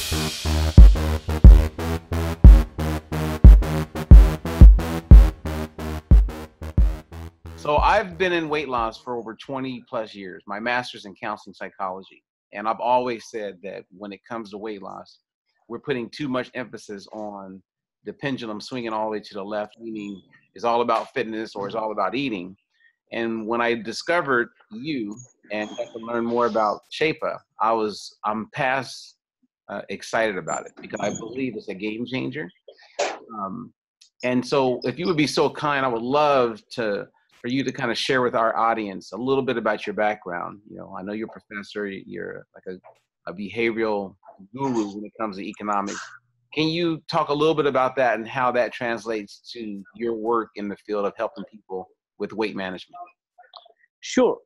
So I've been in weight loss for over 20 plus years, my master's in counseling psychology. And I've always said that when it comes to weight loss, we're putting too much emphasis on the pendulum swinging all the way to the left, meaning it's all about fitness or it's all about eating. And when I discovered you and got to learn more about Shapa, I'm past excited about it because I believe it's a game changer. And so if you would be so kind, I would love for you to kind of share with our audience a little bit about your background. You know, I know you're a professor, you're like a behavioral guru when it comes to economics. Can you talk a little bit about that and how that translates to your work in the field of helping people with weight management? Sure.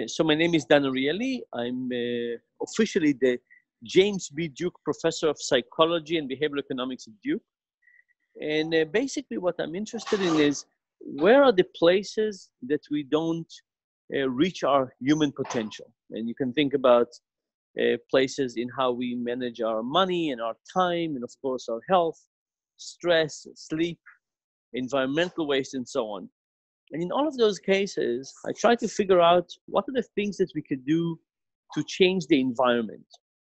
So my name is Dan Ariely. I'm officially the James B. Duke Professor of Psychology and Behavioral Economics at Duke. And basically what I'm interested in is, where are the places that we don't reach our human potential? And you can think about places in how we manage our money and our time, and of course our health, stress, sleep, environmental waste, and so on. And in all of those cases, I try to figure out what are the things that we could do to change the environment.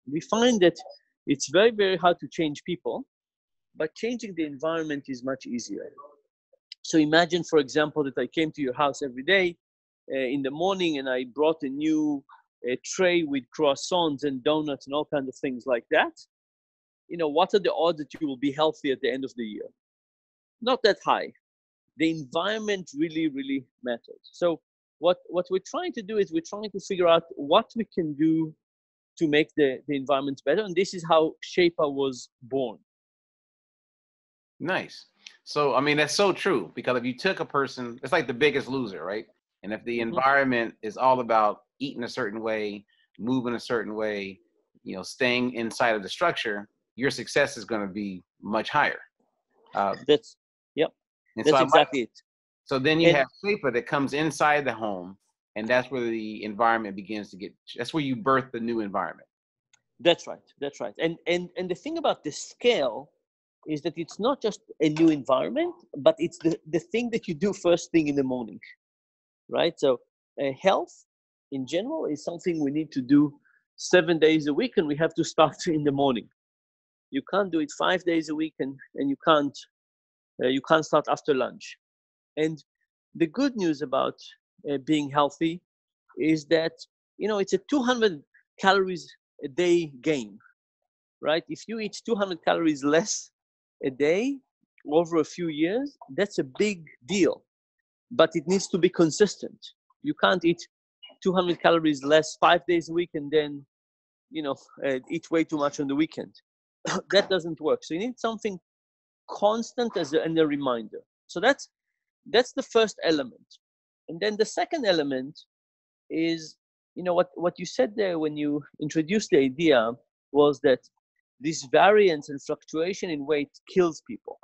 We find that it's very, very hard to change people, but changing the environment is much easier. So imagine, for example, that I came to your house every day in the morning and I brought a new tray with croissants and donuts and all kinds of things like that. You know, what are the odds that you will be healthy at the end of the year? Not that high. The environment really, really matters. So what we're trying to do is we're trying to figure out what we can do to make the environment better. And this is how Shapa was born. Nice. So, I mean, that's so true, because if you took a person, it's like The Biggest Loser, right? And if the environment is all about eating a certain way, moving a certain way, you know, staying inside of the structure, your success is going to be much higher. That's so exactly it. So then you have Shapa that comes inside the home, and that's where the environment begins to that's where you birth the new environment. That's right. That's right. And the thing about the scale is that it's not just a new environment, but it's the thing that you do first thing in the morning, right? So health in general is something we need to do 7 days a week, and we have to start in the morning. You can't do it 5 days a week, and you can't start after lunch. And the good news about being healthy is that, you know, it's a 200 calories a day game, right? If you eat 200 calories less a day over a few years, that's a big deal, but it needs to be consistent. You can't eat 200 calories less 5 days a week and then, you know, eat way too much on the weekend. That doesn't work. So you need something constant and a reminder. So that's the first element. And then the second element is, you know, what you said there when you introduced the idea was that this variance and fluctuation in weight kills people,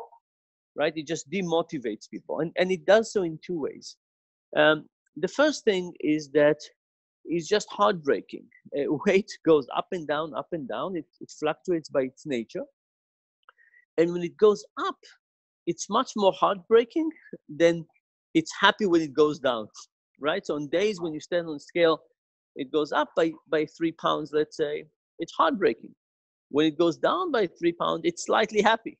right? It just demotivates people. And it does so in two ways. The first thing is that it's just heartbreaking. Weight goes up and down, up and down. It fluctuates by its nature. And when it goes up, it's much more heartbreaking than it's happy when it goes down, right? So on days when you stand on scale, it goes up by 3 pounds, let's say, it's heartbreaking. When it goes down by 3 pounds, it's slightly happy,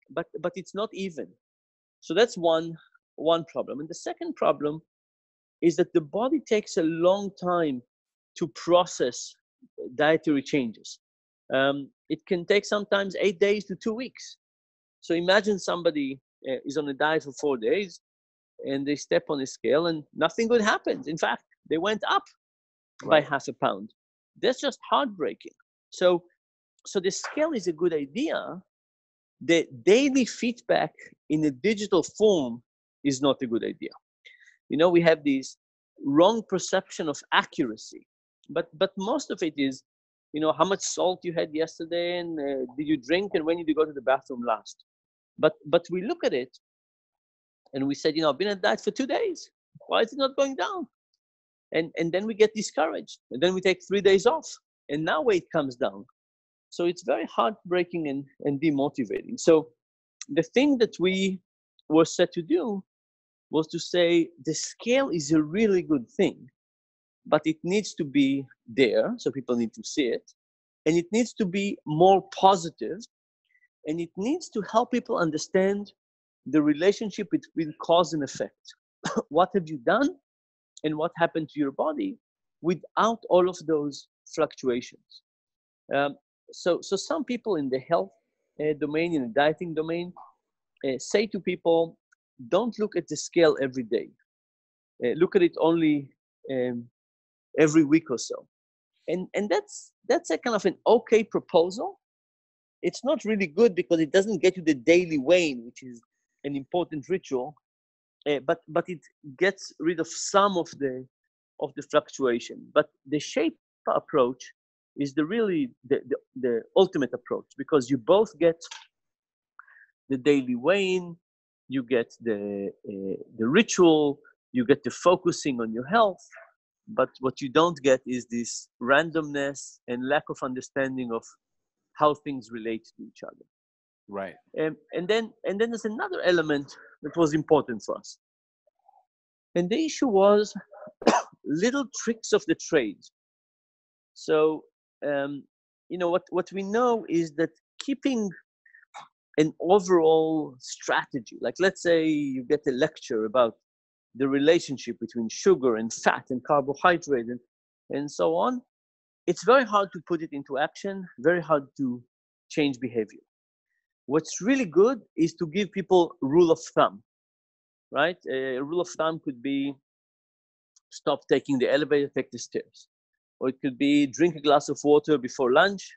but it's not even. So that's one problem. And the second problem is that the body takes a long time to process dietary changes. It can take sometimes 8 days to 2 weeks. So imagine somebody is on a diet for 4 days and they step on a scale and nothing good happens. In fact, they went up by half a pound. That's just heartbreaking. So the scale is a good idea. The daily feedback in a digital form is not a good idea. You know, we have this wrong perception of accuracy, but most of it is, you know, how much salt you had yesterday, and did you drink, and when did you go to the bathroom last? But we look at it and we said, you know, I've been on diet for 2 days. Why is it not going down? And then we get discouraged, and then we take 3 days off, and now weight comes down. So it's very heartbreaking and demotivating. So the thing that we were set to do was to say the scale is a really good thing, but it needs to be there, so people need to see it, and it needs to be more positive, and it needs to help people understand the relationship between cause and effect. What have you done and what happened to your body without all of those fluctuations? Um, so some people in the health domain, in the dieting domain, say to people, don't look at the scale every day. Look at it only um, every week or so. And that's a kind of an okay proposal. It's not really good because it doesn't get you the daily weighing, which is an important ritual, but it gets rid of some of the fluctuation. But the shape approach is the ultimate approach, because you both get the daily weighing, you get the ritual, you get the focusing on your health, but what you don't get is this randomness and lack of understanding of how things relate to each other. Right. And then there's another element that was important for us, and the issue was little tricks of the trade. So what we know is that keeping an overall strategy, like let's say you get a lecture about the relationship between sugar and fat and carbohydrate and so on, it's very hard to put it into action, very hard to change behavior. What's really good is to give people rule of thumb, right? A rule of thumb could be stop taking the elevator, take the stairs. Or it could be drink a glass of water before lunch.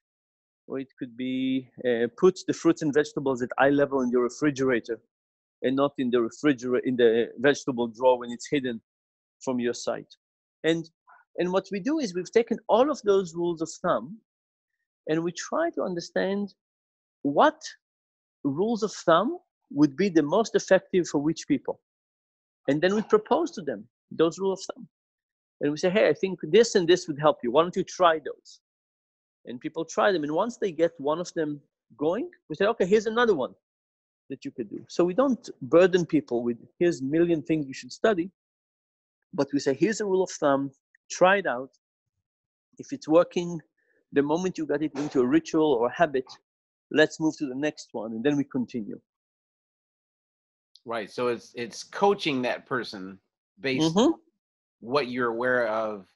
Or it could be put the fruits and vegetables at eye level in your refrigerator and not in the vegetable drawer when it's hidden from your sight. And what we do is we've taken all of those rules of thumb and we try to understand what rules of thumb would be the most effective for which people. And then we propose to them those rules of thumb. And we say, hey, I think this and this would help you. Why don't you try those? And people try them. And once they get one of them going, we say, okay, here's another one that you could do. So we don't burden people with here's a million things you should study, but we say, here's a rule of thumb, try it out. If it's working, the moment you got it into a ritual or a habit, let's move to the next one, and then we continue. Right. So it's coaching that person based on what you're aware of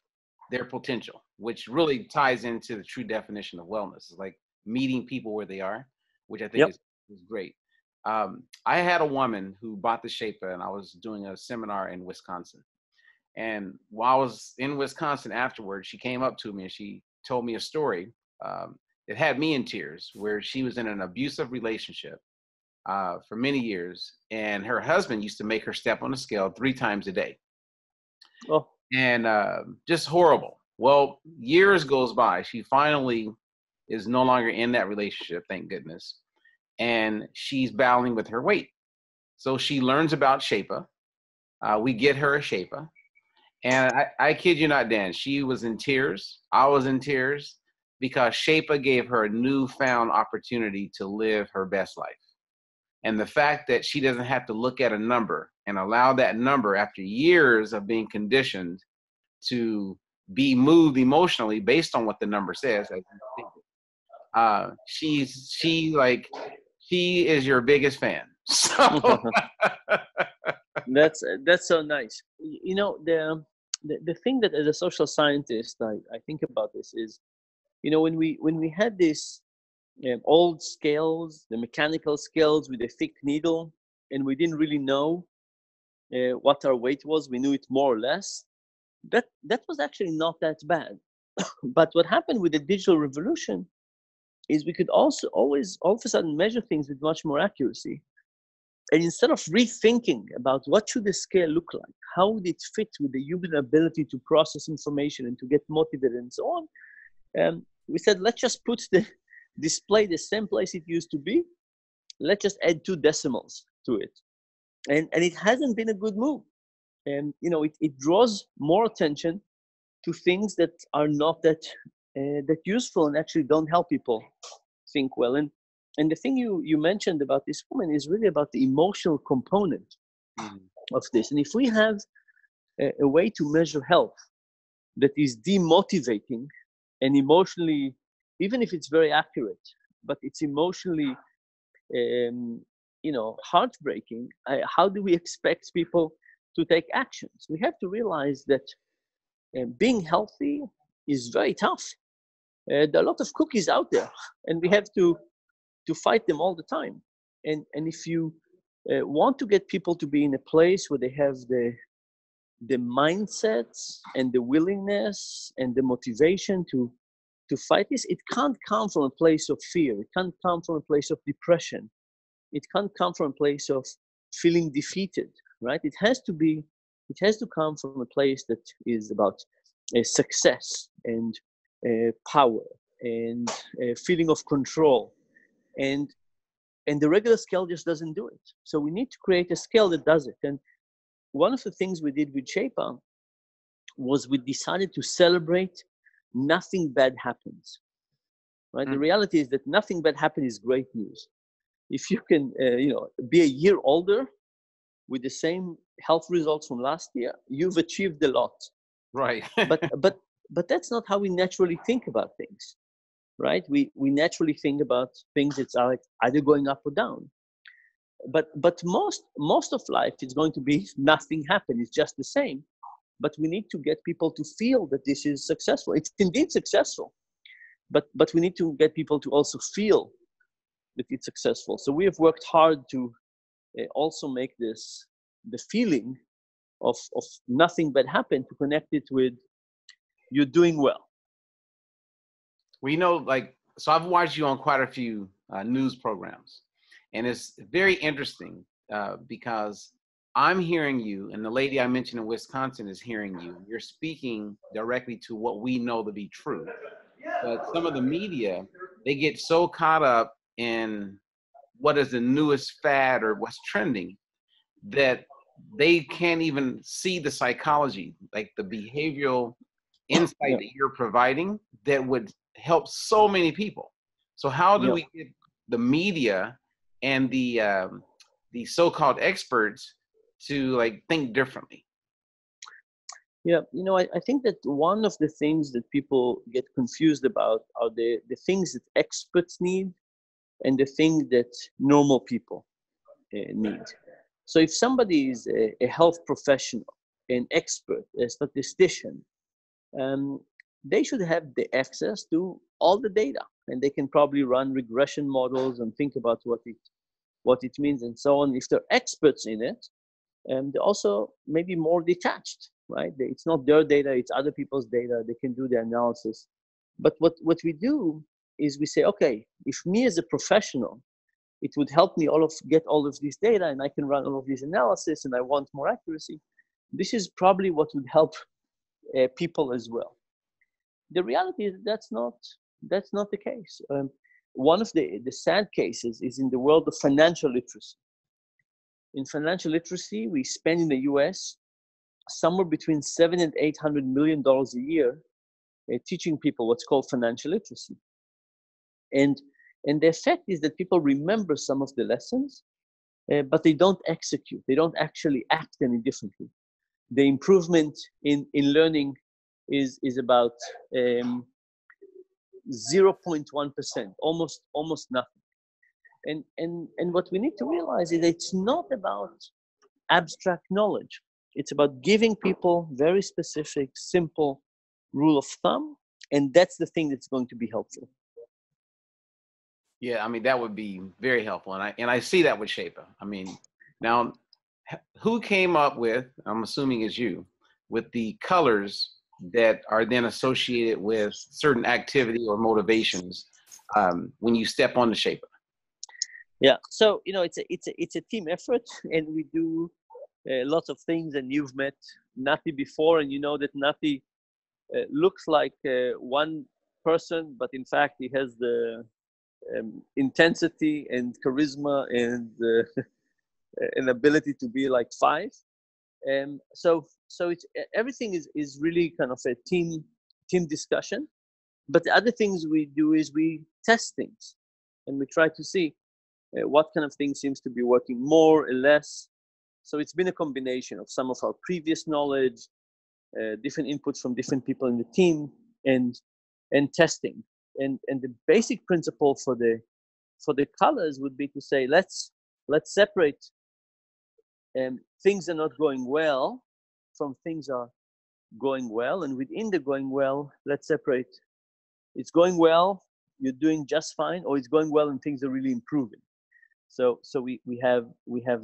their potential, which really ties into the true definition of wellness. It's like meeting people where they are, which I think is great. I had a woman who bought the Shapa, and I was doing a seminar in Wisconsin. And while I was in Wisconsin afterwards, she came up to me and she told me a story. It had me in tears, where she was in an abusive relationship for many years, and her husband used to make her step on the scale 3 times a day. Oh. And just horrible. Well, years goes by. She finally is no longer in that relationship, thank goodness. And she's battling with her weight. So she learns about Shapa. We get her a Shapa. And I kid you not, Dan, she was in tears. I was in tears because Shapa gave her a newfound opportunity to live her best life. And the fact that she doesn't have to look at a number and allow that number, after years of being conditioned to be moved emotionally based on what the number says, she is your biggest fan. So That's so nice. You know, the thing that as a social scientist I think about this is, you know, when we had this old scales, the mechanical scales with a thick needle, and we didn't really know what our weight was. We knew it more or less. That was actually not that bad. But what happened with the digital revolution is we could also always all of a sudden measure things with much more accuracy. And instead of rethinking about what should the scale look like, how would it fit with the human ability to process information and to get motivated and so on, we said, let's just put the display the same place it used to be. Let's just add 2 decimals to it. And it hasn't been a good move. And, you know, it draws more attention to things that are not that that useful and actually don't help people think well. And the thing you mentioned about this woman is really about the emotional component of this. And if we have a way to measure health that is demotivating and emotionally, even if it's very accurate, but it's emotionally, heartbreaking, how do we expect people to take actions? We have to realize that being healthy is very tough. There are a lot of cookies out there, and we have to fight them all the time. And if you want to get people to be in a place where they have the mindsets and the willingness and the motivation to fight this, it can't come from a place of fear. It can't come from a place of depression. It can't come from a place of feeling defeated, right? It has to come from a place that is about success and power and a feeling of control. And the regular scale just doesn't do it. So we need to create a scale that does it. And one of the things we did with Shapa was we decided to celebrate nothing bad happens, right? The reality is that nothing bad happens is great news. If you can, be a year older with the same health results from last year, you've achieved a lot. Right. but that's not how we naturally think about things, right? We naturally think about things that's like either going up or down. But most of life is going to be nothing happened. It's just the same. But we need to get people to feel that this is successful. It's indeed successful, but we need to get people to also feel that it's successful. So we have worked hard to also make this the feeling of nothing but happen, to connect it with you're doing well. Well, so I've watched you on quite a few news programs, and it's very interesting because I'm hearing you, and the lady I mentioned in Wisconsin is hearing you. You're speaking directly to what we know to be true. But some of the media, they get so caught up in what is the newest fad or what's trending that they can't even see the psychology, like the behavioral insight that you're providing that would help so many people. So how do we get the media and the so-called experts to think differently? Yeah, I think that one of the things that people get confused about are the things that experts need and the things that normal people need. So if somebody is a health professional, an expert, a statistician, they should have the access to all the data, and they can probably run regression models and think about what it means and so on. If they're experts in it, they're also maybe more detached, right? It's not their data, it's other people's data. They can do the analysis. But what we do is we say, okay, if me as a professional, it would help me get all of this data, and I can run all of this analysis, and I want more accuracy. This is probably what would help people as well. The reality is that's not the case. One of the sad cases is in the world of financial literacy. In financial literacy, we spend in the US somewhere between $700 and $800 million a year teaching people what's called financial literacy. And the effect is that people remember some of the lessons, but they don't execute. They don't actually act any differently. The improvement in learning is about 0.1%, almost nothing. And what we need to realize is that it's not about abstract knowledge. It's about giving people very specific, simple rule of thumb, and that's the thing that's going to be helpful. Yeah, that would be very helpful, and I see that with Shapa. Now, who came up with? I'm assuming it's you, with the colors that are then associated with certain activity or motivations when you step on the Shapa. Yeah, so it's a team effort, and we do lots of things. And you've met Nati before, and you know that Nati looks like one person, but in fact he has the intensity and charisma and an ability to be like five. So it's everything is really kind of a team discussion. But the other things we do is we test things, and we try to see what kind of thing seems to be working more or less. So it's been a combination of some of our previous knowledge, different inputs from different people in the team, and testing. And the basic principle for the colors would be to say, let's separate things are not going well from things are going well, and within the going well, let's separate. It's going well, you're doing just fine, or it's going well and things are really improving. So we have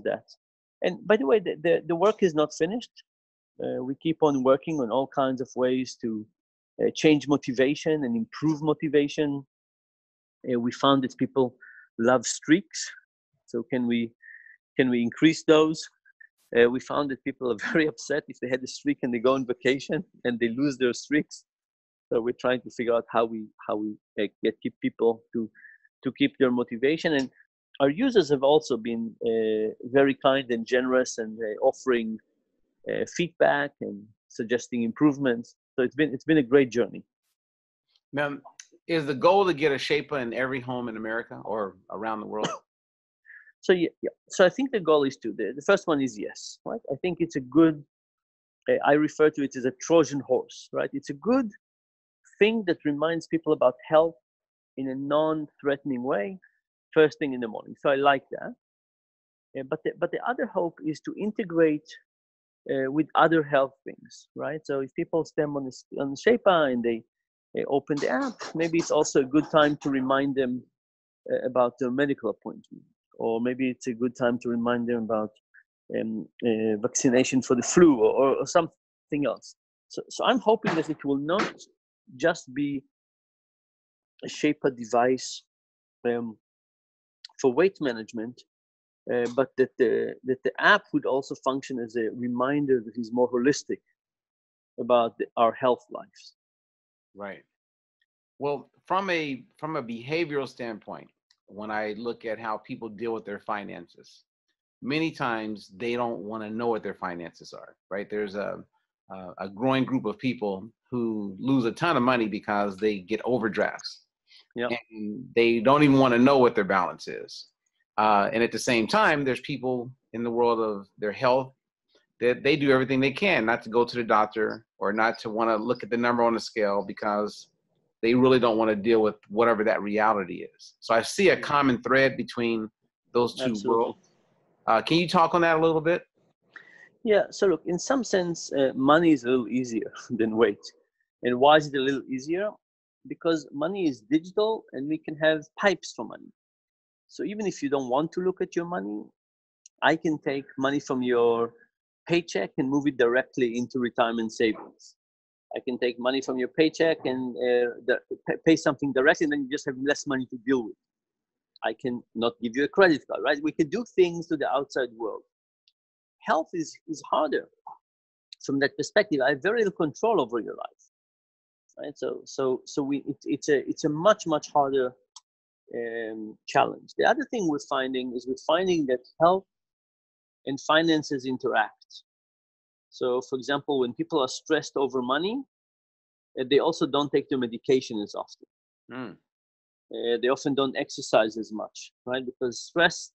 that. And by the way, the work is not finished. We keep on working on all kinds of ways to change motivation and improve motivation. We found that people love streaks, so can we increase those? We found that people are very upset if they had a streak and they go on vacation and they lose their streaks. So we're trying to figure out how we keep people to keep their motivation. And our users have also been very kind and generous, and offering feedback and suggesting improvements. So it's been a great journey. Now, is the goal to get a Shapa in every home in America or around the world? So yeah. So I think the goal is the first one is yes, right? I think it's a good. I refer to it as a Trojan horse, right? It's a good thing that reminds people about health in a non-threatening way, first thing in the morning. So I like that. But the other hope is to integrate with other health things, right? So if people stem on the Shapa and they open the app, maybe it's also a good time to remind them about their medical appointment, or maybe it's a good time to remind them about vaccination for the flu, or something else. So I'm hoping that it will not just be a Shapa device for weight management, but that the app would also function as a reminder that is more holistic about our health lives. Right. Well, from a behavioral standpoint, when I look at how people deal with their finances, many times they don't want to know what their finances are. Right. There's a growing group of people who lose a ton of money because they get overdrafts. Yep. And they don't even want to know what their balance is. And at the same time, there's people in the world of their health that they do everything they can not to go to the doctor or not to want to look at the number on the scale because they really don't want to deal with whatever that reality is. So I see a common thread between those two Absolutely. worlds. Can you talk on that a little bit? Yeah. So look, in some sense, money is a little easier than weight. And why is it a little easier? Because money is digital and we can have pipes for money. So even if you don't want to look at your money, I can take money from your paycheck and move it directly into retirement savings. I can take money from your paycheck and pay something directly, and then you just have less money to deal with. I can not give you a credit card, right? We can do things to the outside world. Health is harder from that perspective. I have very little control over your life, right? So it's a much harder challenge. The other thing we're finding that health and finances interact. So, for example, when people are stressed over money, they also don't take their medication as often. They often don't exercise as much, right? Because stress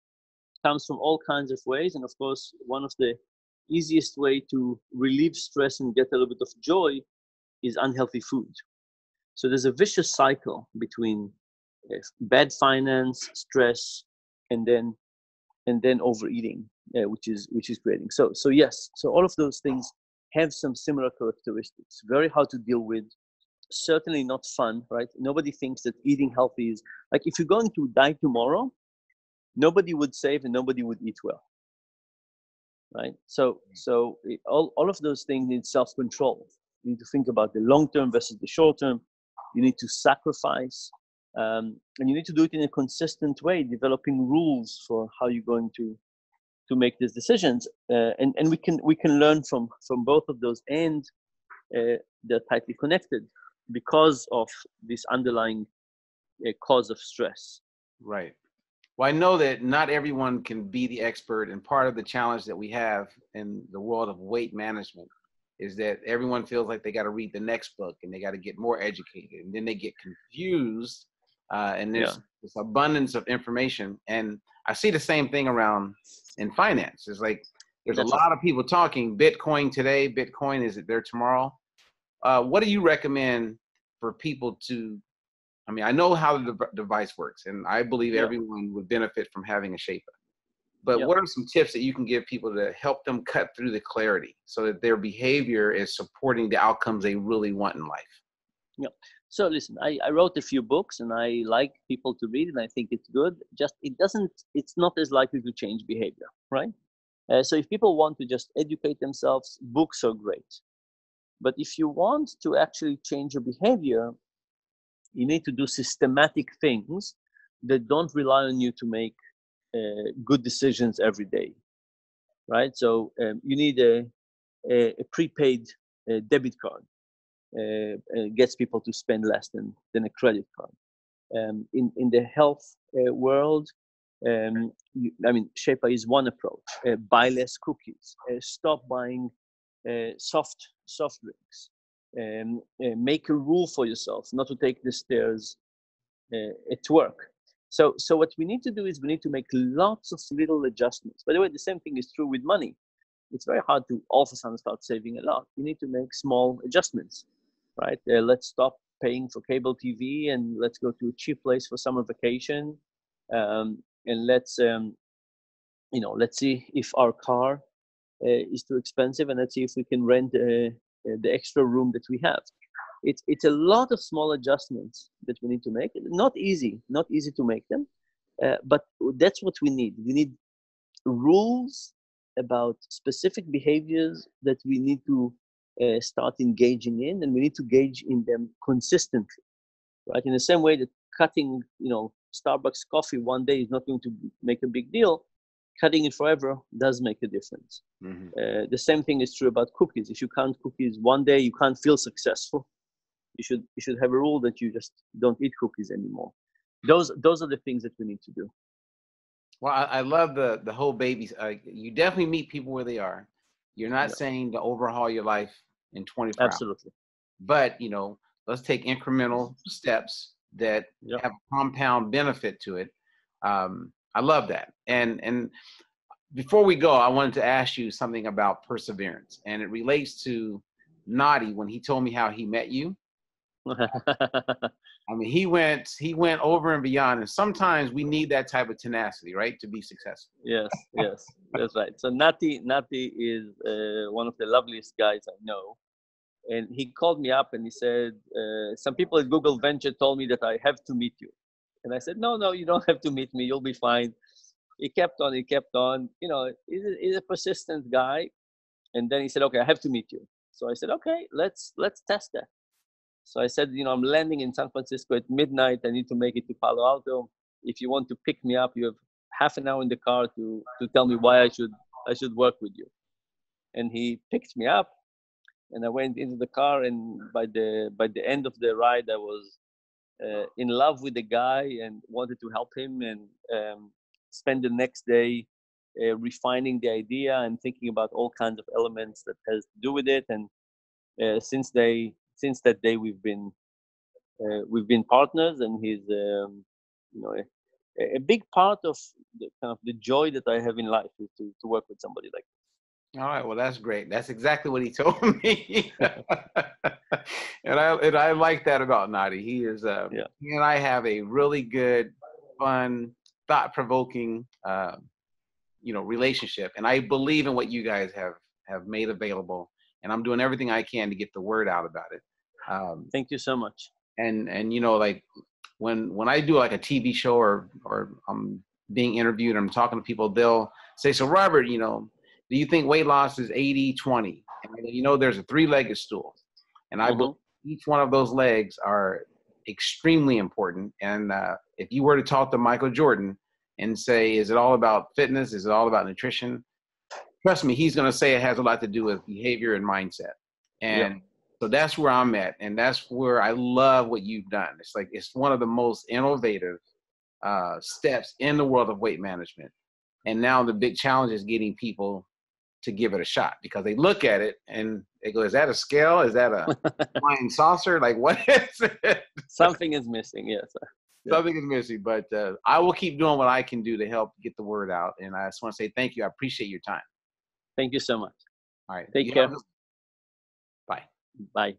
comes from all kinds of ways. And of course, one of the easiest way to relieve stress and get a little bit of joy is unhealthy food. So there's a vicious cycle between bad finance, stress, and then overeating, which is creating. So yes, so all of those things have some similar characteristics. Very hard to deal with. Certainly not fun, right? Nobody thinks that eating healthy is like, if you're going to die tomorrow, nobody would save and nobody would eat well, right? So all of those things need self-control. You need to think about the long term versus the short term. You need to sacrifice, and you need to do it in a consistent way, developing rules for how you're going to make these decisions. And we can learn from both of those, and they're tightly connected because of this underlying cause of stress. Right. Well, I know that not everyone can be the expert, and part of the challenge that we have in the world of weight management is that everyone feels like they got to read the next book and they got to get more educated, and then they get confused. And Yeah, there's this abundance of information. And I see the same thing around in finance. It's like there's a that's right. lot of people talking Bitcoin today. Bitcoin, is it there tomorrow? What do you recommend for people to? I mean, I know how the device works, and I believe Yeah, everyone would benefit from having a Shapa. But yeah. what are some tips that you can give people to help them cut through the clarity so that their behavior is supporting the outcomes they really want in life? Yeah. So listen, I wrote a few books and I like people to read, and I think it's good. Just it's not as likely to change behavior, right? So if people want to just educate themselves, books are great. But if you want to actually change your behavior, you need to do systematic things that don't rely on you to make good decisions every day, right? So you need a prepaid debit card. Gets people to spend less than a credit card. In the health world, I mean, Shapa is one approach. Buy less cookies. Stop buying soft drinks. Make a rule for yourself not to take the stairs at work. So what we need to do is we need to make lots of little adjustments. By the way, the same thing is true with money. It's very hard to all of a sudden start saving a lot. You need to make small adjustments, right? Let's stop paying for cable TV and let's go to a cheap place for summer vacation. And let's see if our car is too expensive, and let's see if we can rent the extra room that we have. It's a lot of small adjustments that we need to make. Not easy to make them, but that's what we need. We need rules about specific behaviors that we need to start engaging in, and we need to engage in them consistently, right? In the same way that cutting, Starbucks coffee one day is not going to make a big deal, cutting it forever does make a difference. Mm-hmm. The same thing is true about cookies. If you count cookies one day, you can't feel successful. You should have a rule that you just don't eat cookies anymore. Those are the things that we need to do. Well, I love the whole babies. You definitely meet people where they are. You're not Yeah, saying to overhaul your life in 24 hours, absolutely. but let's take incremental steps that Yeah. have a compound benefit to it. I love that. And before we go, I wanted to ask you something about perseverance, and it relates to Nadi when he told me how he met you. I mean, he went over and beyond, and sometimes we need that type of tenacity, right, to be successful. Yes, that's right. So Nati is one of the loveliest guys I know, and he called me up and he said, "Some people at Google Venture told me that I have to meet you," and I said, "No, you don't have to meet me. You'll be fine." He kept on. He's a persistent guy, and then he said, "Okay, I have to meet you." So I said, "Okay, let's test that." So I said, I'm landing in San Francisco at midnight. I need to make it to Palo Alto. If you want to pick me up, you have half an hour in the car to tell me why I should work with you. And he picked me up, and I went into the car. And by the end of the ride, I was in love with the guy and wanted to help him, and spend the next day refining the idea and thinking about all kinds of elements that has to do with it. And since that day, we've been partners, and he's a big part of the kind of the joy that I have in life is to work with somebody like All right, well, that's great. That's exactly what he told me, and I like that about Nadi. He is yeah he and I have a really good, fun, thought-provoking, relationship, and I believe in what you guys have made available, and I'm doing everything I can to get the word out about it. Thank you so much. And like when I do like a TV show or I'm being interviewed and I'm talking to people, they'll say, "So Robert, do you think weight loss is 80-20?" And there's a three-legged stool, and I believe Hmm. each one of those legs are extremely important. And if you were to talk to Michael Jordan and say, "Is it all about fitness? Is it all about nutrition?" Trust me, he's going to say it has a lot to do with behavior and mindset. Yeah, And so that's where I'm at. And that's where I love what you've done. It's like, it's one of the most innovative steps in the world of weight management. And now the big challenge is getting people to give it a shot, because they look at it and they go, is that a scale? Is that a flying saucer? Like, what is it? Something is missing. Yes. Yeah. Something is missing, but I will keep doing what I can do to help get the word out. And I just want to say thank you. I appreciate your time. Thank you so much. All right. Take care. Bye. Bye.